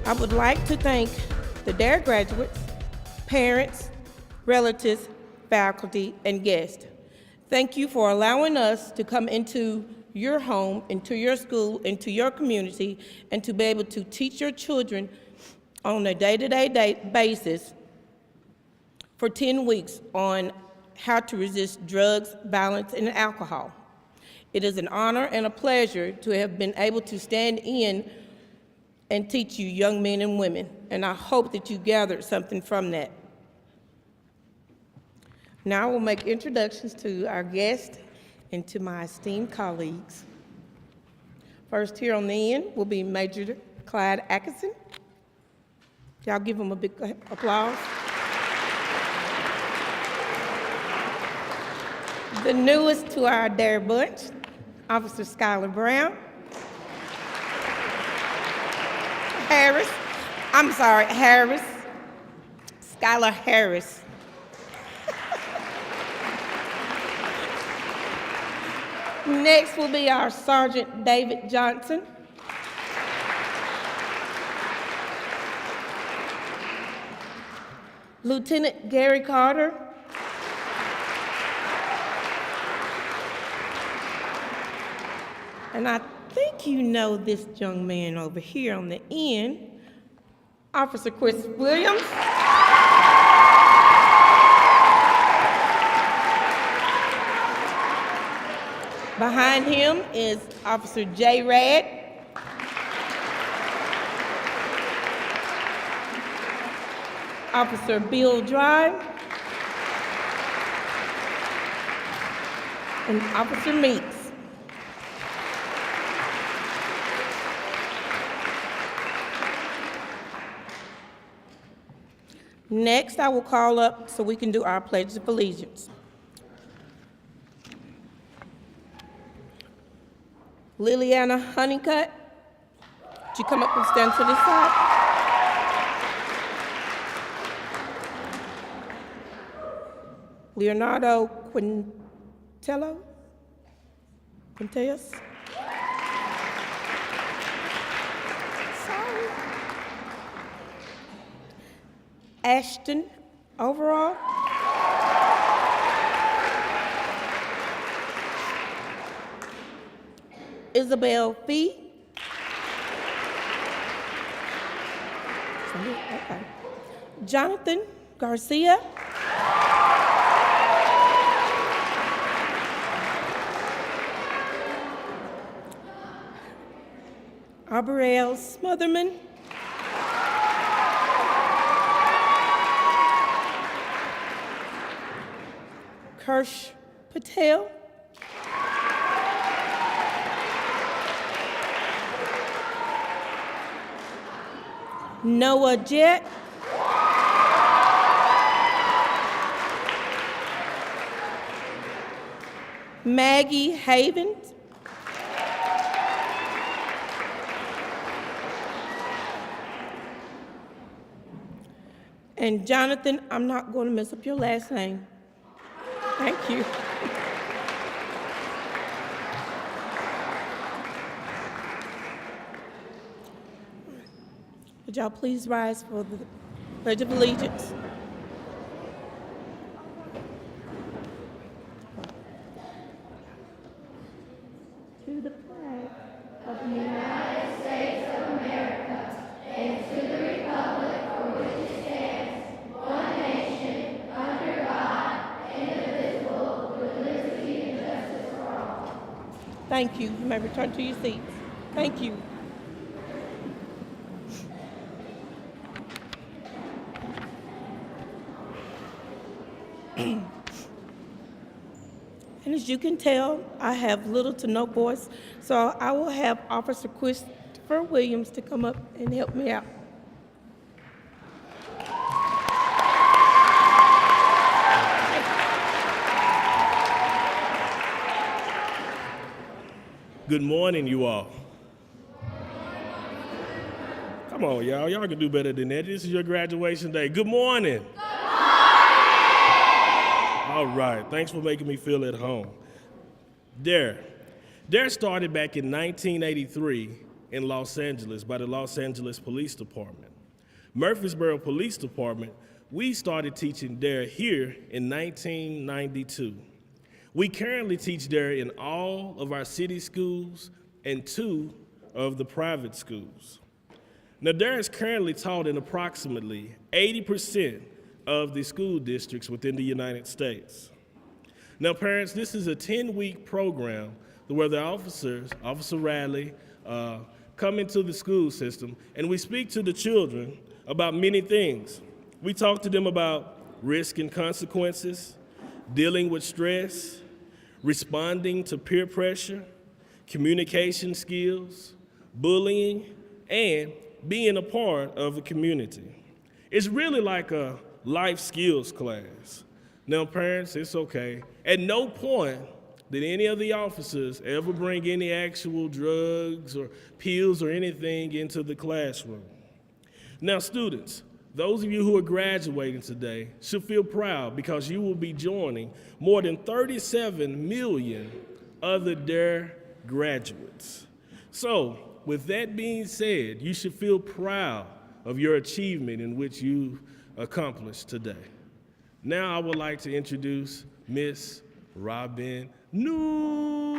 I would like to thank the DARE graduates, parents, relatives, faculty, and guests. Thank you for allowing us to come into your home, into your school, into your community, and to be able to teach your children on a day-to-day basis for 10 weeks on how to resist drugs, violence, and alcohol. It is an honor and a pleasure to have been able to stand in and teach you young men and women, and I hope that you gathered something from that. Now I will make introductions to our guests and to my esteemed colleagues. First here on the end will be Major Clyde Atkinson. Y'all give him a big applause. The newest to our DARE bunch, Officer Skylar Brown. Harris. Skylar Harris. Next will be our Sergeant David Johnson. Lieutenant Gary Carter. And I think you know this young man over here on the end, Officer Chris Williams. Behind him is Officer J. Rad. Officer Bill Drive. And Officer Meeks. Next, I will call up so we can do our Pledge of Allegiance. Liliana Honeycutt, would you come up and stand to this side? Leonardo Quinteus? Sorry. Ashton Overall. Isabel Fee. Okay. Jonathan Garcia. Aubrielle Smotherman. Krish Patel. Noah Jett. Maggie Havens. And Jonathan, I'm not going to mess up your last name. Thank you. Would y'all please rise for the Pledge of Allegiance? To the flag of the United States of America and to the republic for which it stands, one nation, under God, indivisible, with liberty and justice for all. Thank you. You may return to your seats. Thank you. And as you can tell, I have little to no voice, so I will have Officer Christopher Williams to come up and help me out. Good morning, you all. Come on, y'all. Y'all can do better than that. This is your graduation day. Good morning. All right, thanks for making me feel at home. DARE started back in 1983 in Los Angeles by the Los Angeles Police Department. Murfreesboro Police Department, we started teaching DARE here in 1992. We currently teach DARE in all of our city schools and 2 of the private schools. Now, DARE is currently taught in approximately 80% of the school districts within the United States. Now, parents, this is a 10-week program where the officers, Officer Radley, come into the school system, and we speak to the children about many things. We talk to them about risk and consequences, dealing with stress, responding to peer pressure, communication skills, bullying, and being a part of a community. It's really like a life skills class. Now, parents, it's okay. At no point did any of the officers ever bring any actual drugs or pills or anything into the classroom. Now, students, those of you who are graduating today should feel proud because you will be joining more than 37 million other DARE graduates. So, with that being said, you should feel proud of your achievement in which you accomplished today. Now I would like to introduce Miss Robin Newell.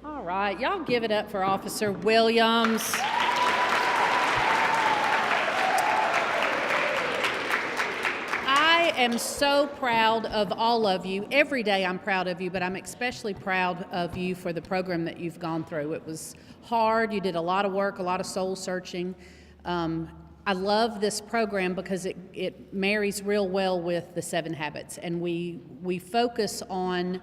All right, y'all give it up for Officer Williams. I am so proud of all of you. Every day I'm proud of you, but I'm especially proud of you for the program that you've gone through. It was hard. You did a lot of work, a lot of soul searching. I love this program because it marries real well with the 7 habits, and we focus on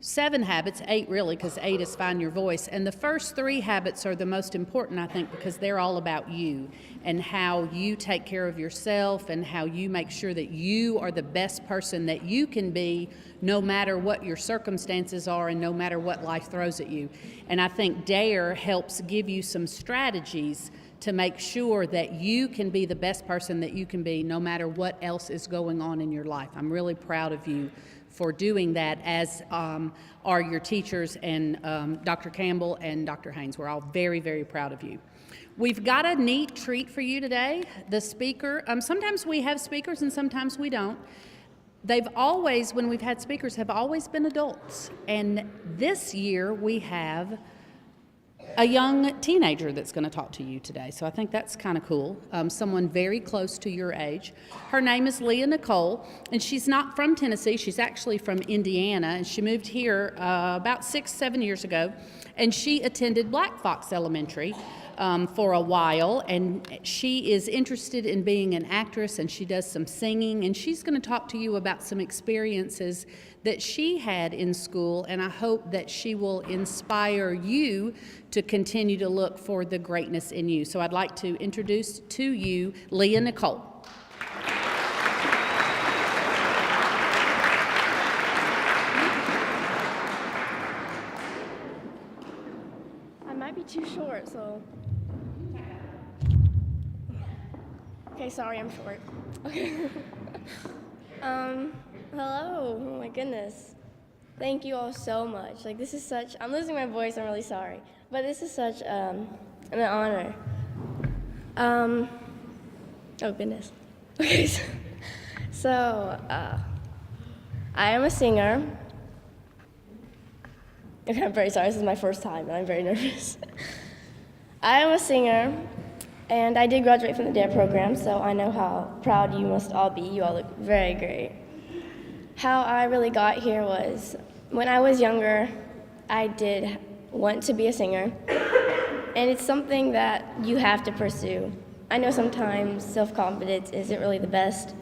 7 habits, 8 really, because 8 is find your voice. And the first 3 habits are the most important, I think, because they're all about you and how you take care of yourself and how you make sure that you are the best person that you can be no matter what your circumstances are and no matter what life throws at you. And I think DARE helps give you some strategies to make sure that you can be the best person that you can be no matter what else is going on in your life. I'm really proud of you for doing that, as are your teachers and Dr. Campbell and Dr. Haynes. We're all very, very proud of you. We've got a neat treat for you today. The speaker, sometimes we have speakers and sometimes we don't. They've always, when we've had speakers, have always been adults. And this year we have a young teenager that's going to talk to you today. So I think that's kind of cool. Someone very close to your age. Her name is Leah Nicole, and she's not from Tennessee. She's actually from Indiana, and she moved here about 6-7 years ago, and she attended Black Fox Elementary for a while, and she is interested in being an actress, and she does some singing, and she's going to talk to you about some experiences that she had in school, and I hope that she will inspire you to continue to look for the greatness in you. So I'd like to introduce to you Leah Nicole. I might be too short, so. Okay, sorry, I'm short. Okay. Hello, oh my goodness. Thank you all so much. Like, this is such, I'm losing my voice, I'm really sorry. But this is such an honor. Oh goodness. Okay, so I am a singer. Okay, I'm very sorry, this is my first time, and I'm very nervous. I am a singer, and I did graduate from the DARE program, so I know how proud you must all be. You all look very great. How I really got here was, when I was younger, I did want to be a singer, and it's something that you have to pursue. I know sometimes self-confidence isn't really the best,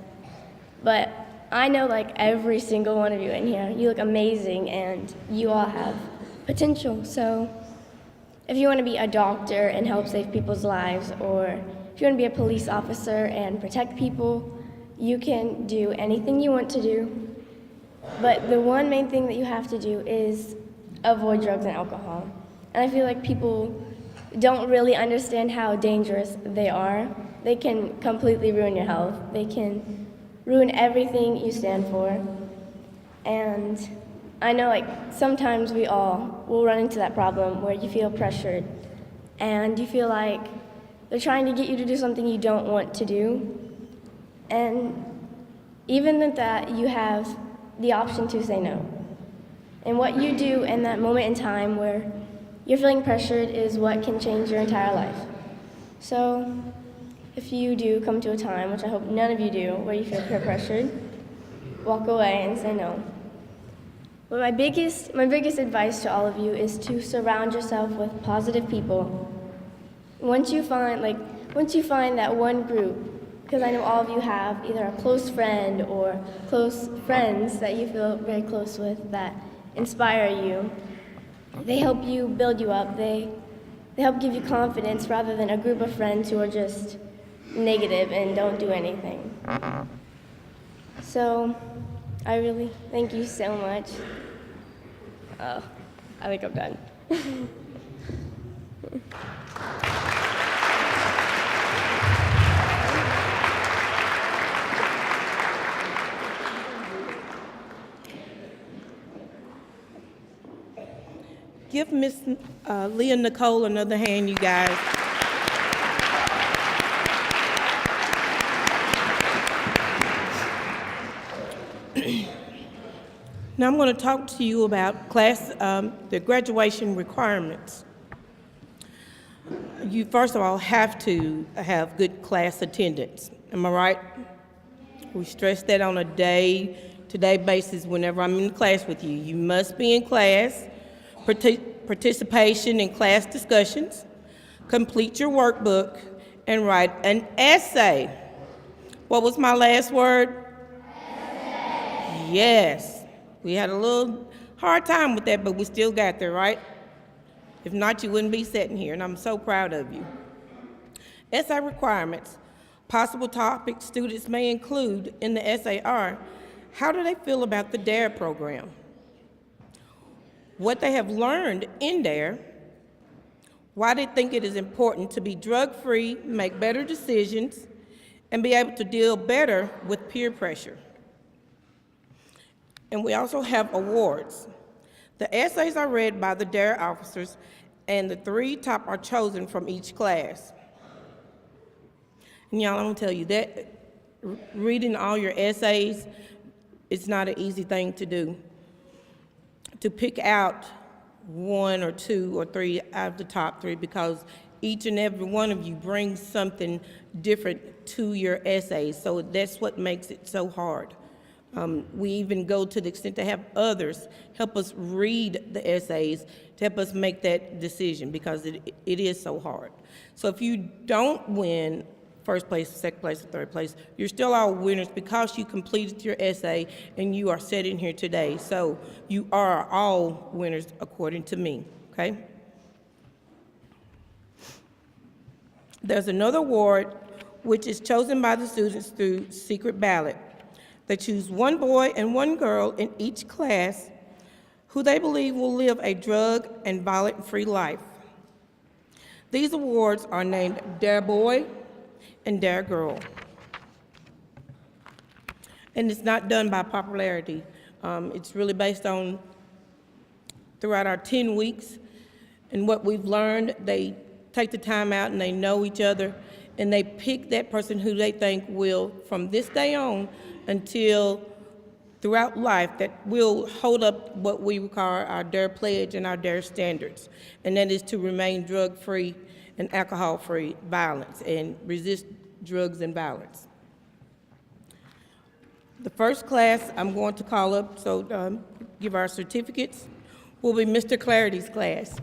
but I know like every single one of you in here, you look amazing and you all have potential. So if you want to be a doctor and help save people's lives, or if you want to be a police officer and protect people, you can do anything you want to do. But the one main thing that you have to do is avoid drugs and alcohol. And I feel like people don't really understand how dangerous they are. they can completely ruin your health. They can ruin everything you stand for. And I know sometimes we all will run into that problem where you feel pressured and you feel like they're trying to get you to do something you don't want to do. And even with that, you have the option to say no. And what you do in that moment in time where you're feeling pressured is what can change your entire life. So if you do come to a time, which I hope none of you do, where you feel peer pressured, walk away and say no. But my biggest advice to all of you is to surround yourself with positive people. Once you find that one group, because I know all of you have either a close friend or close friends that you feel very close with that inspire you, they help you build you up. They help give you confidence rather than a group of friends who are just negative and don't do anything. So I really thank you so much. I think I'm done. Give Miss Leah Nicole another hand, you guys. Now I'm going to talk to you about the graduation requirements. You first of all have to have good class attendance. Am I right? We stress that on a day-to-day basis whenever I'm in class with you. You must be in class. Participation in class discussions, complete your workbook, and write an essay. What was my last word? Essay. Yes. We had a little hard time with that, but we still got there, right? If not, you wouldn't be sitting here, and I'm so proud of you. Essay requirements. Possible topics students may include in the essay are, how do they feel about the DARE program? What they have learned in DARE, why they think it is important to be drug-free, make better decisions, and be able to deal better with peer pressure. And we also have awards. The essays are read by the DARE officers, and the 3 top are chosen from each class. And y'all, I'm gonna tell you that reading all your essays, it's not an easy thing to do. To pick out 1 or 2 or 3 out of the top 3, because each and every one of you brings something different to your essays, so that's what makes it so hard. We even go to the extent to have others help us read the essays to help us make that decision, because it is so hard. So if you don't win first place, second place, or third place, you're still all winners because you completed your essay and you are sitting here today. So you are all winners according to me, okay? There's another award which is chosen by the students through secret ballot. They choose 1 boy and 1 girl in each class who they believe will live a drug and violent-free life. These awards are named DARE Boy and DARE Girl. And it's not done by popularity. It's really based on, throughout our 10 weeks and what we've learned, they take the time out and they know each other and they pick that person who they think will, from this day on until throughout life, that will hold up what we call our DARE pledge and our DARE standards. And that is to remain drug-free and alcohol-free, violence, and resist drugs and violence. The first class I'm going to call up, so give our certificates, will be Mr. Clarity's class.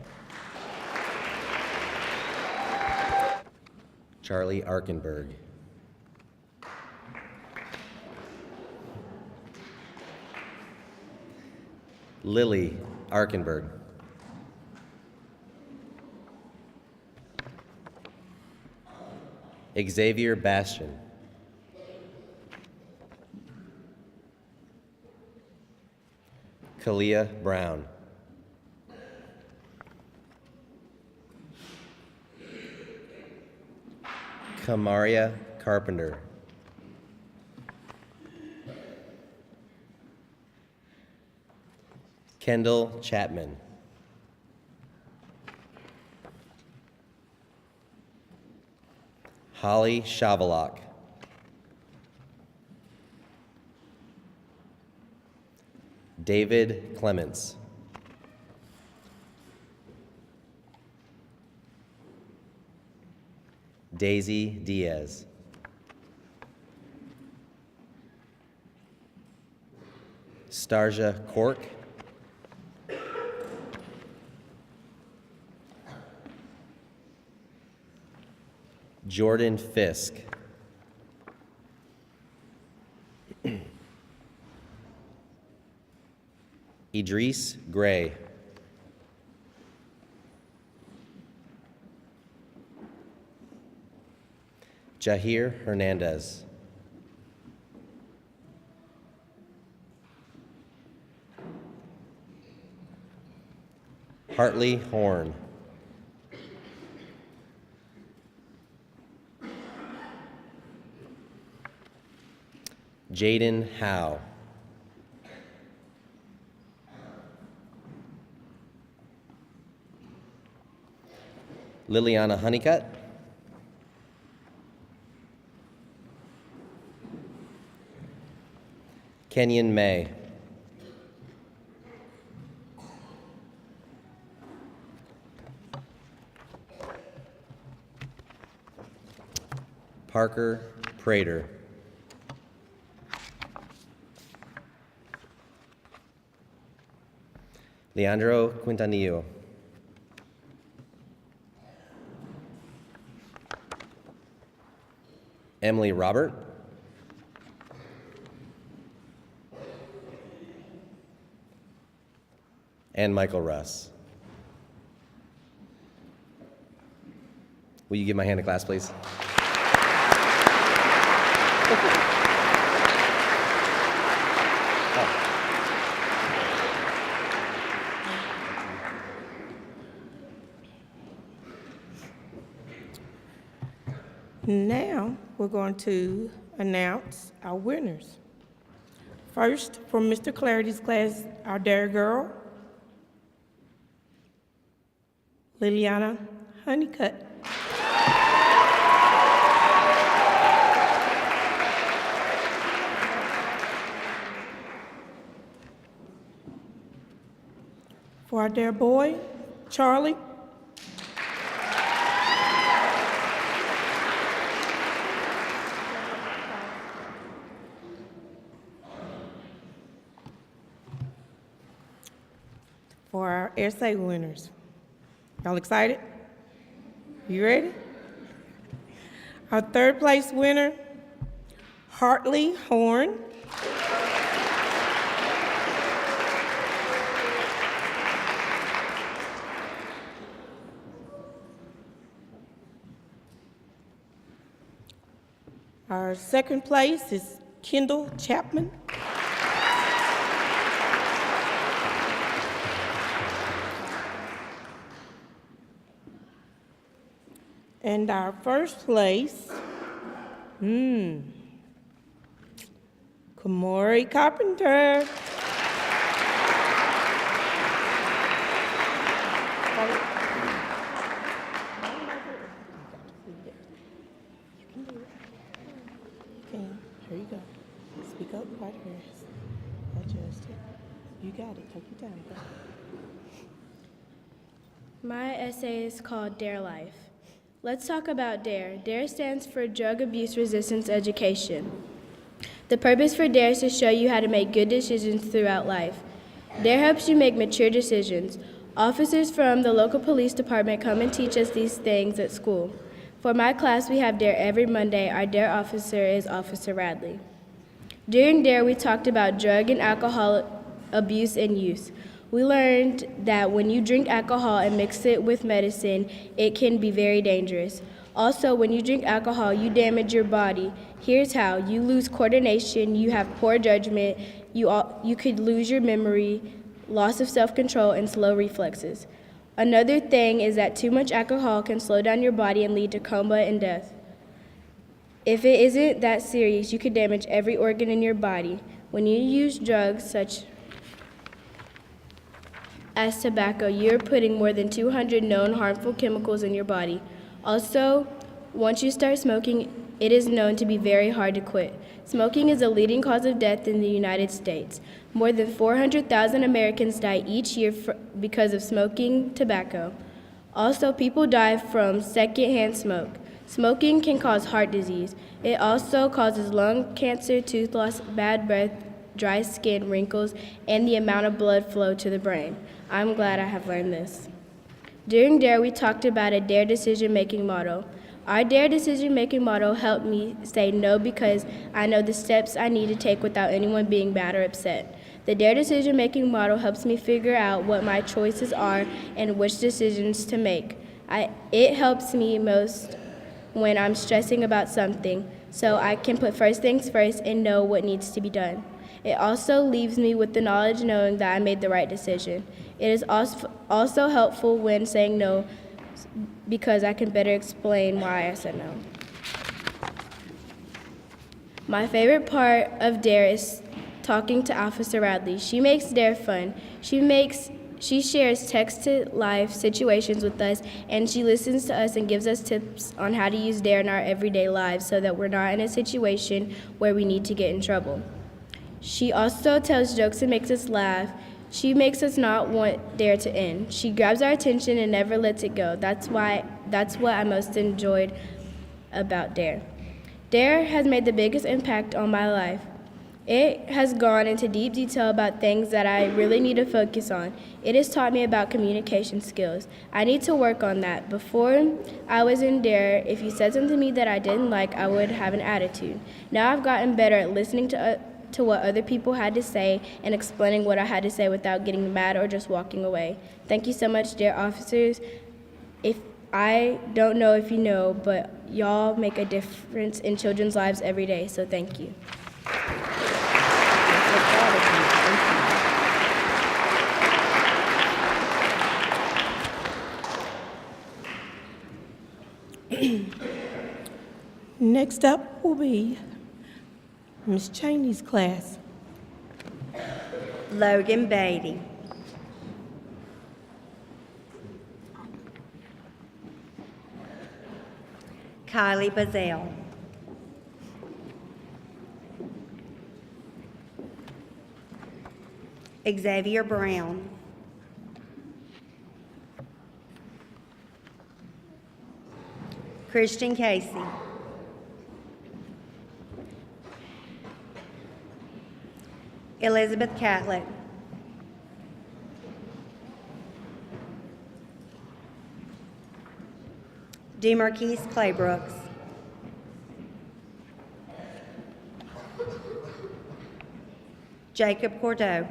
Charlie Arkenberg. Lily Arkenberg. Xavier Bastian. Kalia Brown. Kamaria Carpenter. Kendall Chapman. Holly Shavalok. David Clements. Daisy Diaz. Starja Cork. Jordan Fisk. Idris Gray. Jahir Hernandez. Hartley Horn. Jaden Howe. Liliana Honeycutt. Kenyon May. Parker Prater. Leandro Quintanillo. Emily Robert. And Michael Russ. Will you give my hand to class, please? Now, we're going to announce our winners. First, from Mr. Clarity's class, our dare girl, Liliana Honeycutt. For our dare boy, Charlie. For our essay winners. Y'all excited? You ready? Our third place winner, Hartley Horn. Our second place is Kendall Chapman. And our first place, Kamaria Carpenter. Here you go. Speak up right here. Adjust it. You got it. Take your time. Go. My essay is called Dare Life. Let's talk about DARE. DARE stands for Drug Abuse Resistance Education. The purpose for DARE is to show you how to make good decisions throughout life. DARE helps you make mature decisions. Officers from the local police department come and teach us these things at school. For my class, we have DARE every Monday. Our DARE officer is Officer Radley. During DARE, we talked about drug and alcohol abuse and use. We learned that when you drink alcohol and mix it with medicine, it can be very dangerous. Also, when you drink alcohol, you damage your body. Here's how. You lose coordination, you have poor judgment, you could lose your memory, loss of self-control, and slow reflexes. Another thing is that too much alcohol can slow down your body and lead to coma and death. If it isn't that serious, you could damage every organ in your body. When you use drugs such as tobacco, you're putting more than 200 known harmful chemicals in your body. Also, once you start smoking, it is known to be very hard to quit. Smoking is the leading cause of death in the United States. More than 400,000 Americans die each year because of smoking tobacco. Also, people die from secondhand smoke. Smoking can cause heart disease. It also causes lung cancer, tooth loss, bad breath, dry skin, wrinkles, and the amount of blood flow to the brain. I'm glad I have learned this. During DARE, we talked about a DARE decision-making model. Our DARE decision-making model helped me say no because I know the steps I need to take without anyone being mad or upset. The DARE decision-making model helps me figure out what my choices are and which decisions to make. It helps me most when I'm stressing about something, so I can put first things first and know what needs to be done. It also leaves me with the knowledge knowing that I made the right decision. It is also helpful when saying no because I can better explain why I said no. My favorite part of DARE is talking to Officer Radley. She makes DARE fun. She shares text-to-life situations with us, and she listens to us and gives us tips on how to use DARE in our everyday lives so that we're not in a situation where we need to get in trouble. She also tells jokes and makes us laugh. She makes us not want DARE to end. She grabs our attention and never lets it go. That's what I most enjoyed about DARE. DARE has made the biggest impact on my life. It has gone into deep detail about things that I really need to focus on. It has taught me about communication skills. I need to work on that. Before I was in DARE, if you said something to me that I didn't like, I would have an attitude. Now I've gotten better at listening to what other people had to say and explaining what I had to say without getting mad or just walking away. Thank you so much, DARE officers. I don't know if you know, but y'all make a difference in children's lives every day, so thank you. Next up will be Ms. Chaney's class. Logan Beatty. Kylie Bazell. Xavier Brown. Christian Casey. Elizabeth Catlett. DeMarquise Claybrooks. Jacob Cordeaux.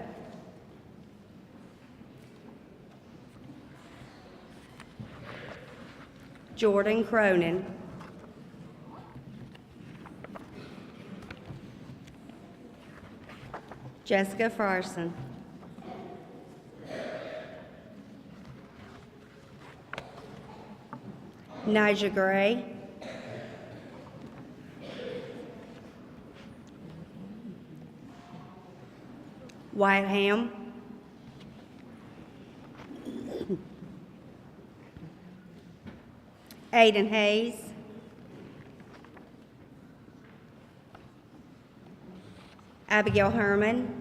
Jordan Cronin. Jessica Frierson. Nija Gray. Wyatt Ham. Aiden Hayes. Abigail Herman.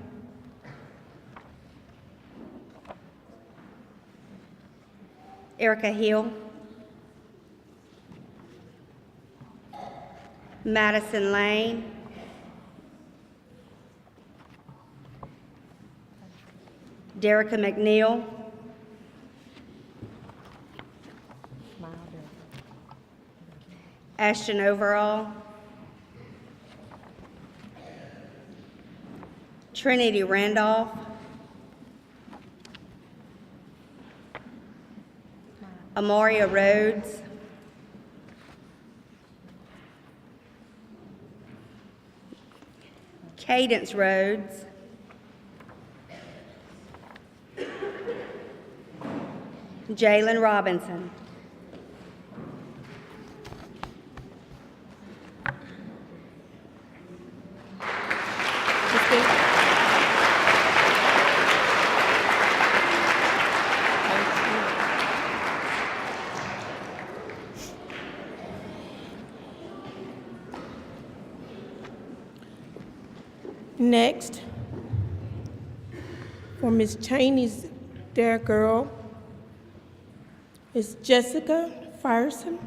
Erica Hill. Madison Lane. Derica McNeil. Ashton Overall. Trinity Randolph. Amaria Rhodes. Cadence Rhodes. Jalen Robinson. Next, for Miss Chaney's Dare Girl, is Jessica Firesen.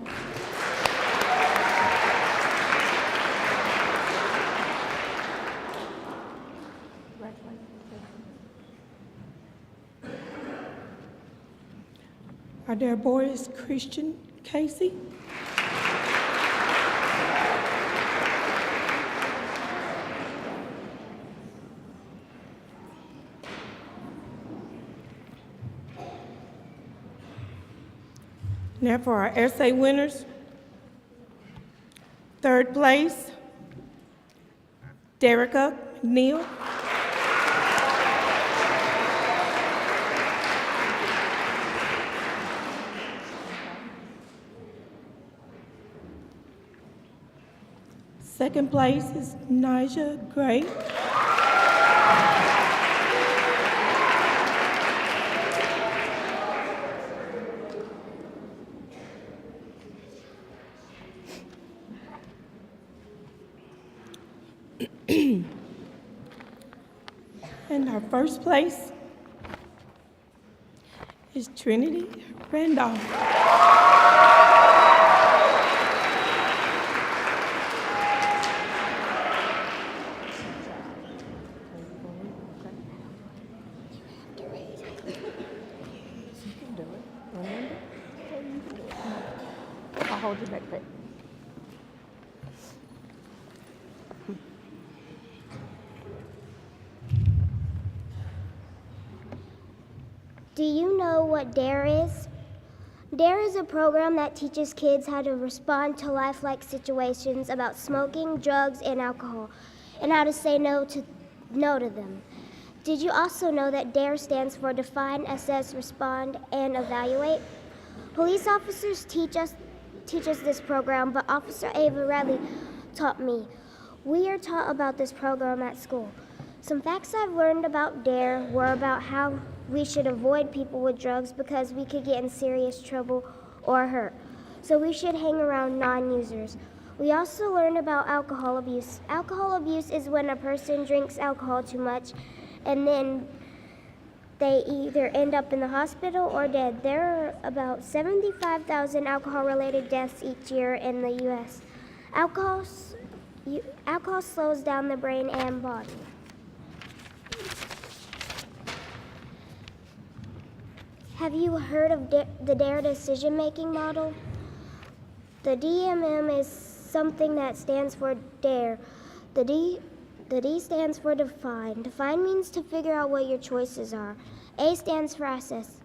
Our Dare Boy is Christian Casey. Now for our essay winners. Third place, Derica Neal. Second place is Nija Gray. And our first place is Trinity Randolph. I'll hold your backpack. Do you know what DARE is? DARE is a program that teaches kids how to respond to lifelike situations about smoking, drugs, and alcohol, and how to say no to them. Did you also know that DARE stands for Define, Assess, Respond, and Evaluate? Police officers teach us this program, but Officer Ava Radley taught me. We are taught about this program at school. Some facts I've learned about DARE were about how we should avoid people with drugs because we could get in serious trouble or hurt. So we should hang around non-users. We also learned about alcohol abuse. Alcohol abuse is when a person drinks alcohol too much and then they either end up in the hospital or dead. There are about 75,000 alcohol-related deaths each year in the U.S. Alcohol slows down the brain and body. Have you heard of the DARE decision-making model? The DMM is something that stands for DARE. The D stands for define. Define means to figure out what your choices are. A stands for assess.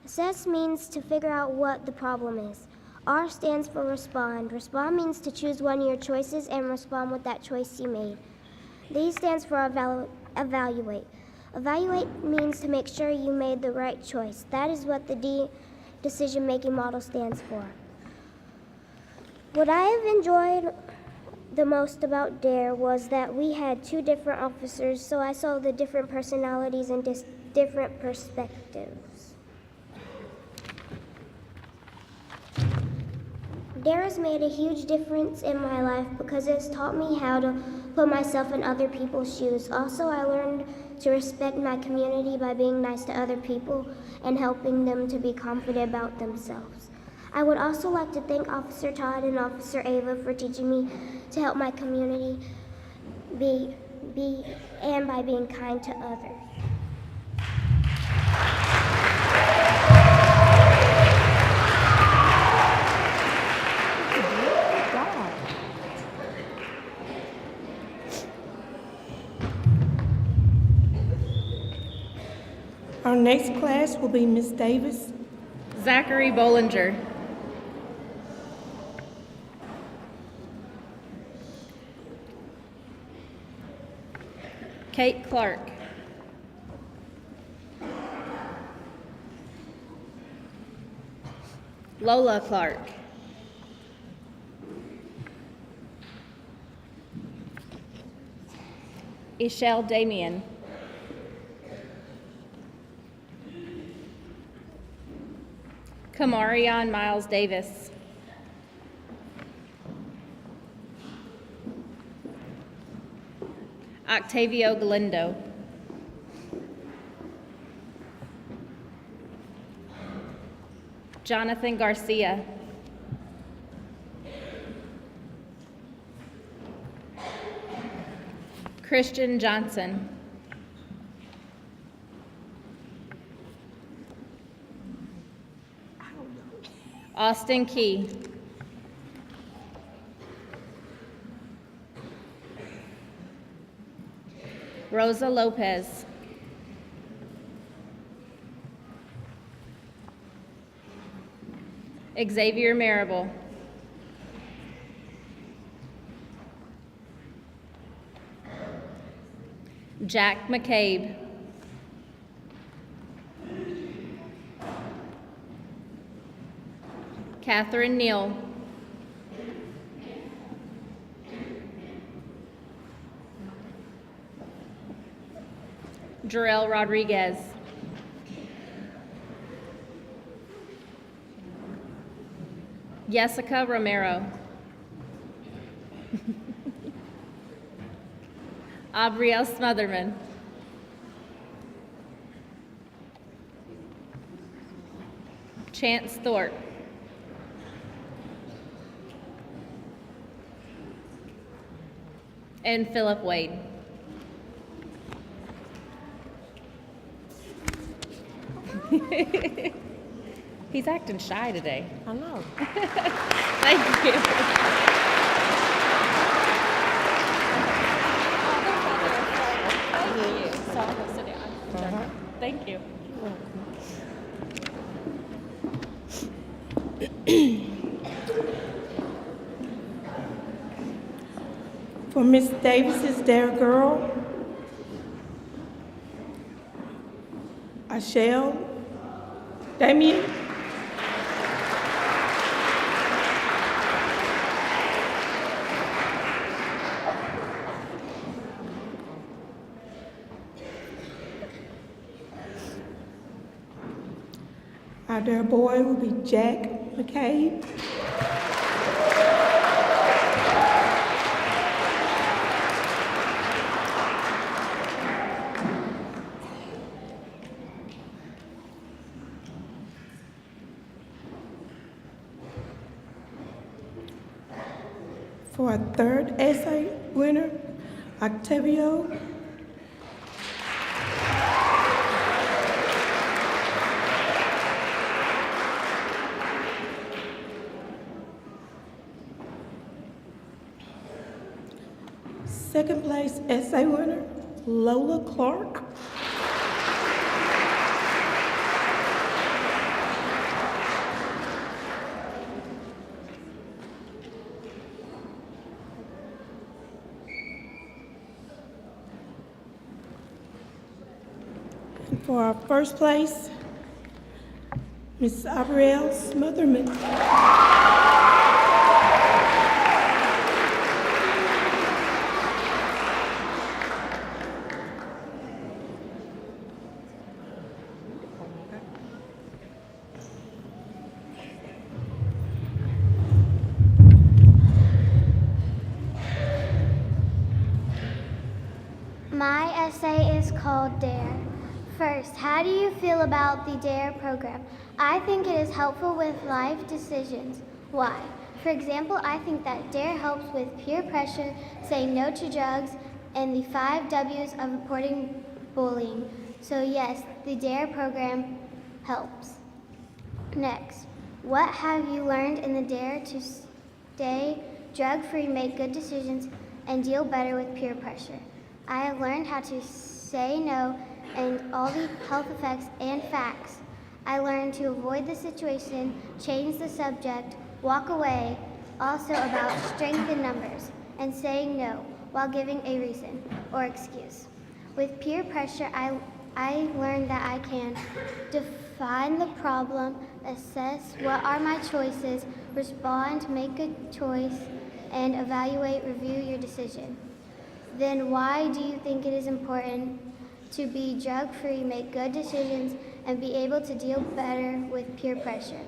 Assess means to figure out what the problem is. R stands for respond. Respond means to choose one of your choices and respond with that choice you made. D stands for evaluate. Evaluate means to make sure you made the right choice. That is what the D decision-making model stands for. What I have enjoyed the most about DARE was that we had two different officers, so I saw the different personalities and different perspectives. DARE has made a huge difference in my life because it's taught me how to put myself in other people's shoes. Also, I learned to respect my community by being nice to other people and helping them to be confident about themselves. I would also like to thank Officer Todd and Officer Ava for teaching me to help my community and by being kind to others. Our next class will be Miss Davis. Zachary Bollinger. Kate Clark. Lola Clark. Ishelle Damian. Kamarion Miles Davis. Octavio Galindo. Jonathan Garcia. Christian Johnson. Austin Key. Rosa Lopez. Xavier Marable. Jack McCabe. Catherine Neal. Jarrell Rodriguez. Jessica Romero. Aubrielle Smotherman. Chance Thorpe. And Philip Wade. He's acting shy today. I know. Thank you. Thank you. So I'm gonna sit down. Thank you. For Miss Davis's Dare Girl, Ashelle Damien. Our Dare Boy will be Jack McCabe. For our third essay winner, Octavio. Second place essay winner, Lola Clark. And for our first place, Miss Aubrielle Smotherman. My essay is called Dare. First, how do you feel about the DARE program? I think it is helpful with life decisions. Why? For example, I think that DARE helps with peer pressure, saying no to drugs, and the 5 W's of reporting bullying. So yes, the DARE program helps. Next, what have you learned in the DARE to stay drug-free, make good decisions, and deal better with peer pressure? I have learned how to say no and all the health effects and facts. I learned to avoid the situation, change the subject, walk away, also about strength in numbers, and saying no while giving a reason or excuse. With peer pressure, I learned that I can define the problem, assess what are my choices, respond, make a choice, and evaluate, review your decision. Then why do you think it is important to be drug-free, make good decisions, and be able to deal better with peer pressure?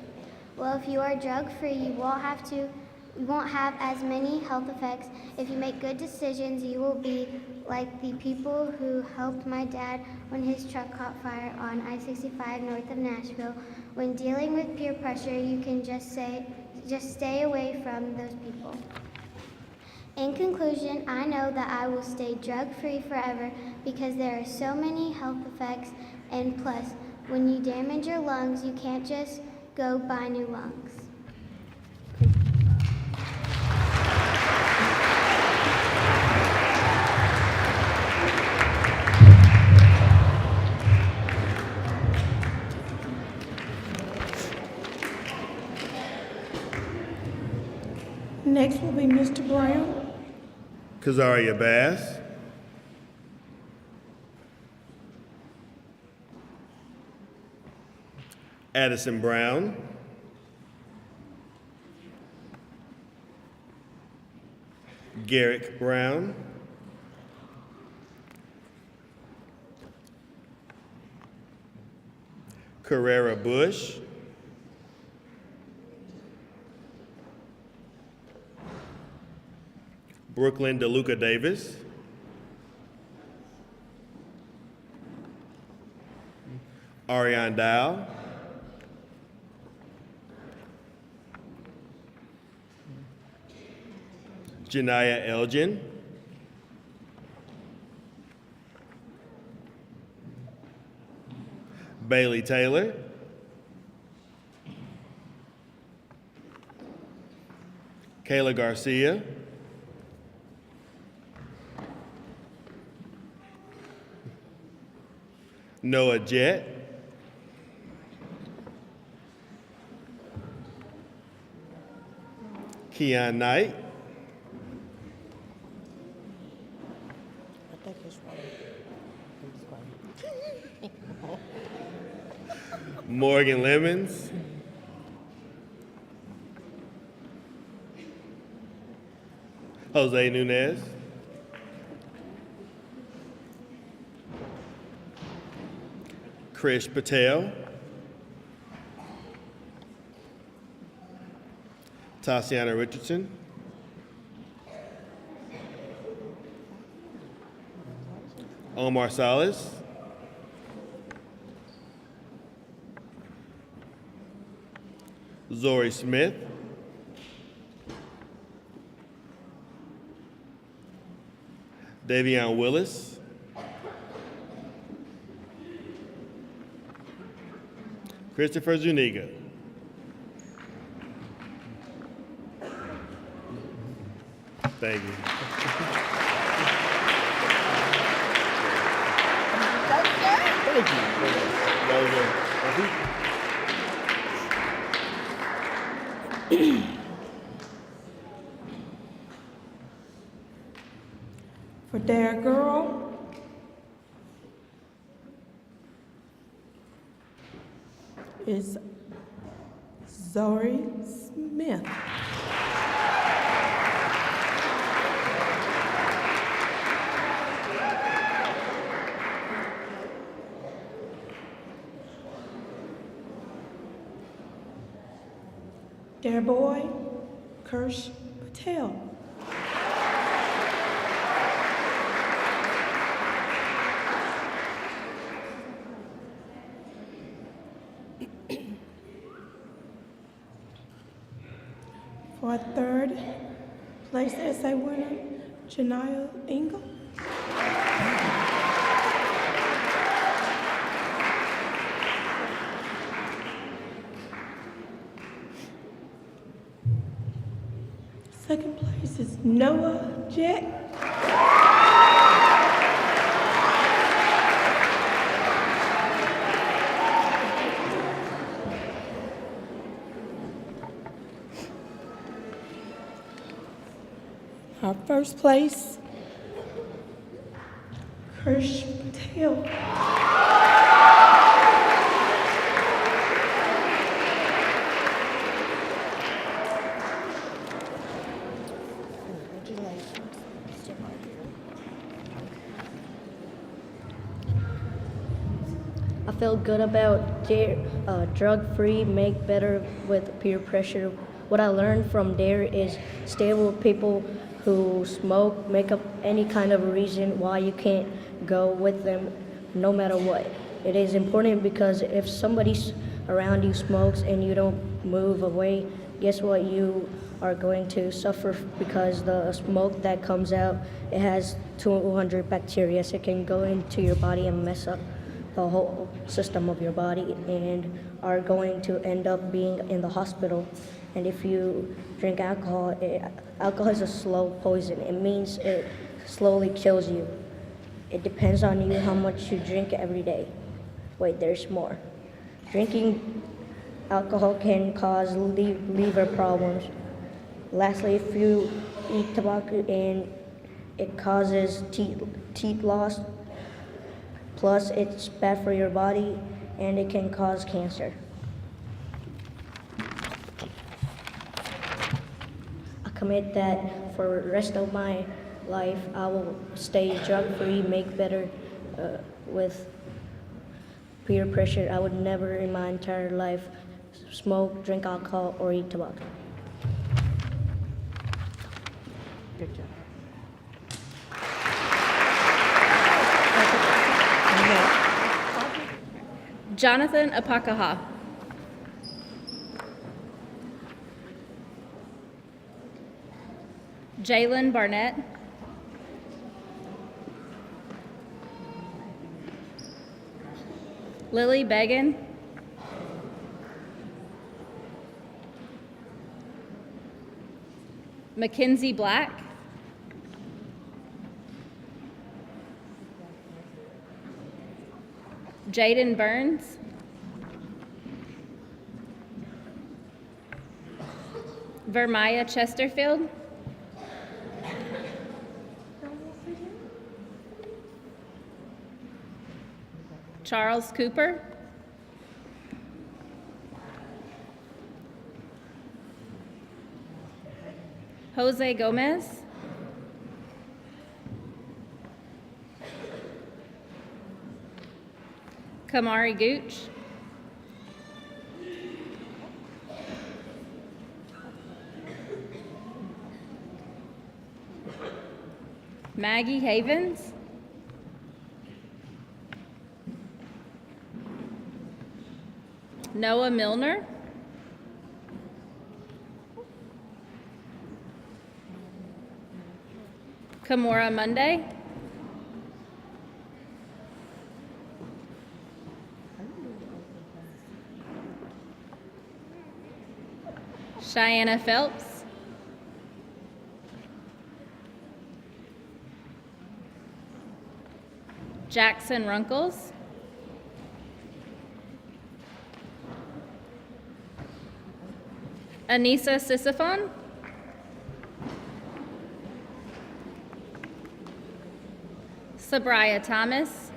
Well, if you are drug-free, you won't have as many health effects. If you make good decisions, you will be like the people who helped my dad when his truck caught fire on I-65 north of Nashville. When dealing with peer pressure, you can just stay away from those people. In conclusion, I know that I will stay drug-free forever because there are so many health effects, and plus, when you damage your lungs, you can't just go buy new lungs. Next will be Mr. Brown. Kamaria Bass. Addison Brown. Garrick Brown. Carrera Bush. Brooklyn DeLuca Davis. Ariane Dow. Janiyah Elgin. Bailey Taylor. Kayla Garcia. Noah Jett. Keon Knight. Morgan Lemons. Jose Nunez. Krish Patel. Tatiana Richardson. Omar Salas. Zori Smith. Davion Willis. Christopher Zuniga. Thank you. Thank you. For Dare Girl, is Zori Smith. Dare Boy, Krish Patel. For our third place essay winner, Janiyah Engel. Second place is Noah Jett. Our first place, Krish Patel. I feel good about Dare, drug-free, make better with peer pressure. What I learned from Dare is stay with people who smoke, make up any kind of reason why you can't go with them no matter what. It is important because if somebody around you smokes and you don't move away, guess what? You are going to suffer because the smoke that comes out, it has 200 bacteria, so it can go into your body and mess up the whole system of your body and are going to end up being in the hospital. And if you drink alcohol, alcohol is a slow poison. It means it slowly kills you. It depends on you how much you drink every day. Wait, there's more. Drinking alcohol can cause liver problems. Lastly, if you eat tobacco and it causes teeth loss, plus it's bad for your body and it can cause cancer. I commit that for the rest of my life, I will stay drug-free, make better with peer pressure. I would never in my entire life smoke, drink alcohol, or eat tobacco. Good job. Jonathan Apakaha. Jalen Barnett. Lily Began. Mackenzie Black. Jaden Burns. Vermaya Chesterfield. Charles Cooper. Jose Gomez. Kamari Gooch. Maggie Havens. Noah Milner. Kamora Monday. Cheyenne Phelps. Jackson Runkles. Anissa Sisophon. Sabria Thomas.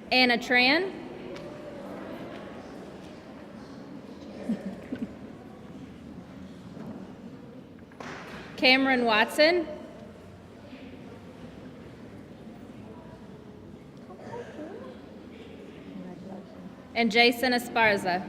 Anna Tran. Cameron Watson. And Jason Esparza.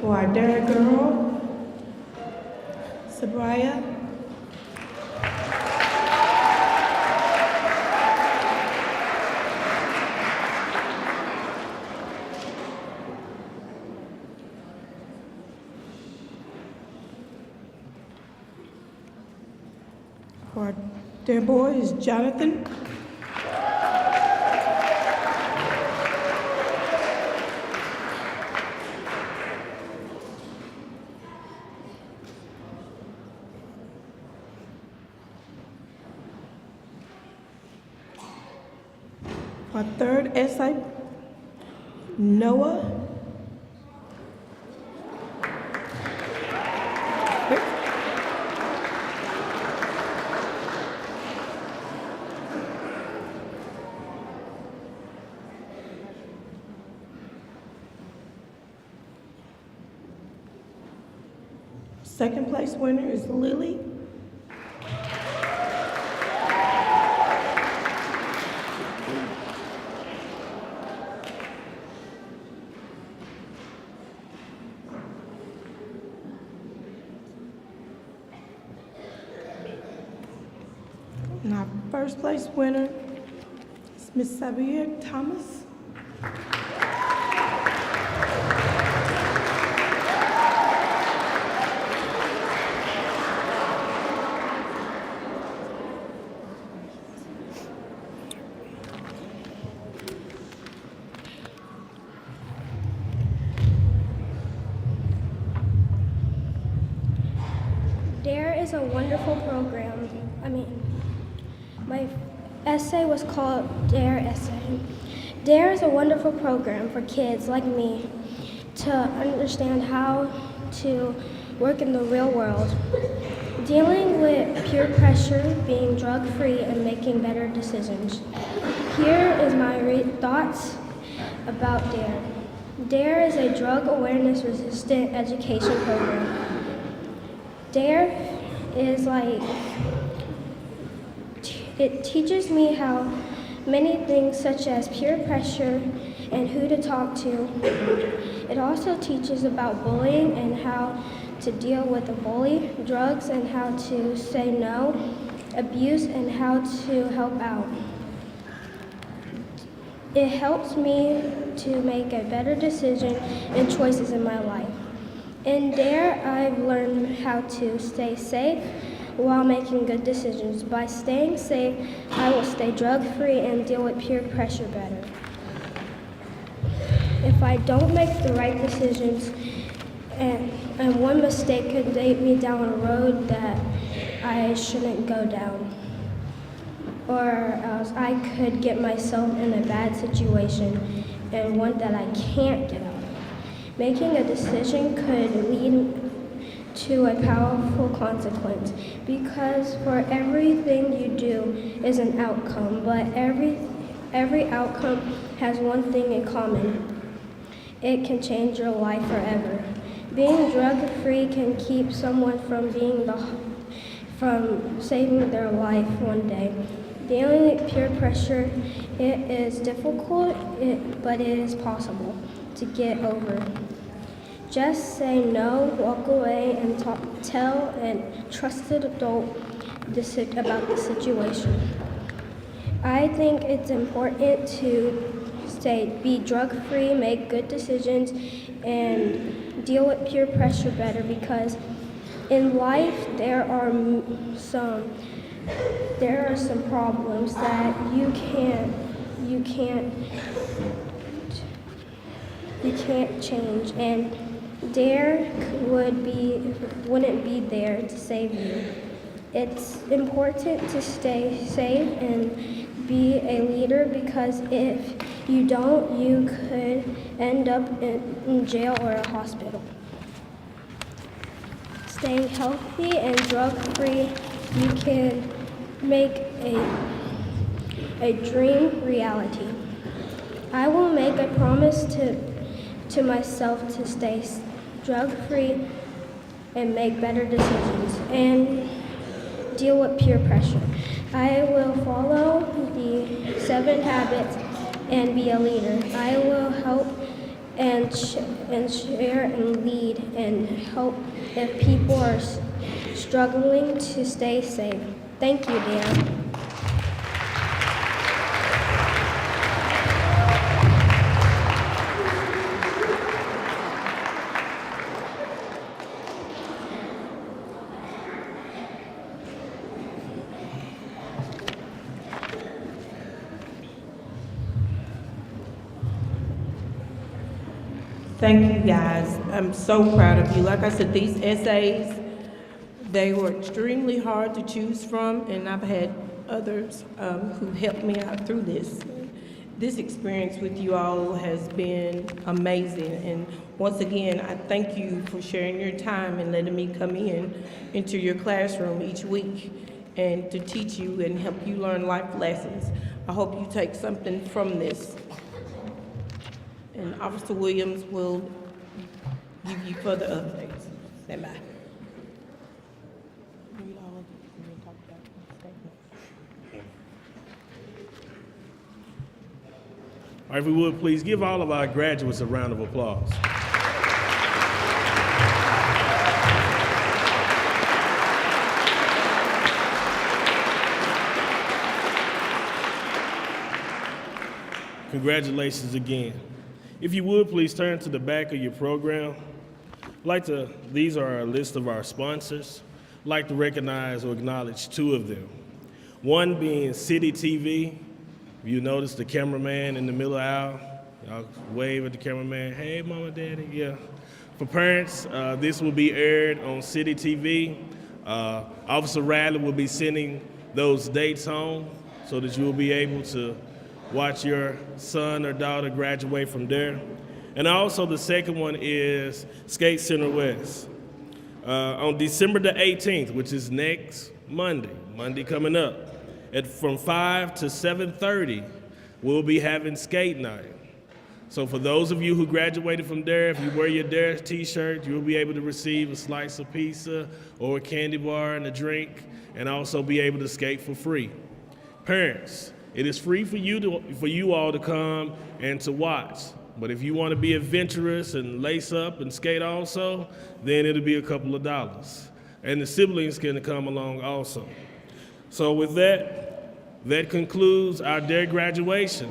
For our dare girl, Sabria. For our dare boy is Jonathan. Our third essay, Noah. Second place winner is Lily. And our first place winner is Miss Sabia Thomas. DARE is a wonderful program. My essay was called DARE Essay. DARE is a wonderful program for kids like me to understand how to work in the real world, dealing with peer pressure, being drug-free, and making better decisions. Here is my thoughts about DARE. DARE is a drug awareness resistant education program. DARE is it teaches me how many things such as peer pressure and who to talk to. It also teaches about bullying and how to deal with a bully, drugs and how to say no, abuse and how to help out. It helps me to make a better decision and choices in my life. In DARE, I've learned how to stay safe while making good decisions. By staying safe, I will stay drug-free and deal with peer pressure better. If I don't make the right decisions, and one mistake could lead me down a road that I shouldn't go down, or else I could get myself in a bad situation and one that I can't get out of. Making a decision could lead to a powerful consequence, because for everything you do is an outcome, but every outcome has one thing in common. It can change your life forever. Being drug-free can keep someone from saving their life one day. Dealing with peer pressure, it is difficult, but it is possible to get over. Just say no, walk away, and tell a trusted adult about the situation. I think it's important to be drug-free, make good decisions, and deal with peer pressure better, because in life there are some problems that you can't change, and DARE wouldn't be there to save you. It's important to stay safe and be a leader, because if you don't, you could end up in jail or a hospital. Staying healthy and drug-free, you can make a dream reality. I will make a promise to myself to stay drug-free and make better decisions and deal with peer pressure. I will follow the 7 habits and be a leader. I will help and share and lead and help if people are struggling to stay safe. Thank you, DARE. Thank you, guys. I'm so proud of you. Like I said, these essays, they were extremely hard to choose from, and I've had others who helped me out through this. This experience with you all has been amazing, and once again, I thank you for sharing your time and letting me come into your classroom each week and to teach you and help you learn life lessons. I hope you take something from this. And Officer Williams will give you further updates. Stand by. All right, if we would, please give all of our graduates a round of applause. Congratulations again. If you would, please turn to the back of your program. These are a list of our sponsors. I'd like to recognize or acknowledge two of them. One being City TV. If you notice the cameraman in the middle of the aisle, y'all wave at the cameraman, hey, mama, daddy, yeah. For parents, this will be aired on City TV. Officer Radley will be sending those dates home so that you will be able to watch your son or daughter graduate from there. And also the second one is Skate Center West. On December the 18th, which is next Monday coming up, from 5 to 7:30, we'll be having skate night. So for those of you who graduated from there, if you wear your Dare t-shirt, you'll be able to receive a slice of pizza or a candy bar and a drink, and also be able to skate for free. Parents, it is free for you all to come and to watch. But if you want to be adventurous and lace up and skate also, then it'll be a couple of dollars. And the siblings can come along also. So with that concludes our Dare graduation.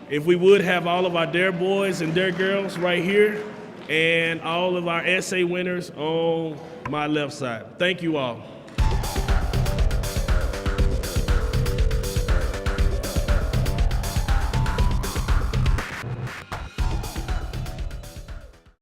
If we would have all of our Dare boys and Dare girls right here, and all of our essay winners on my left side. Thank you all.